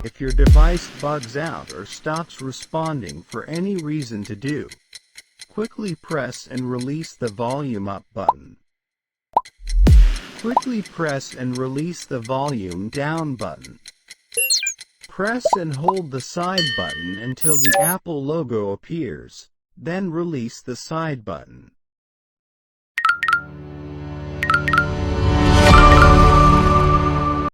If your device bugs out or stops responding for any reason to do, quickly press and release the volume up button. Quickly press and release the volume down button. Press and hold the side button until the Apple logo appears, then release the side button.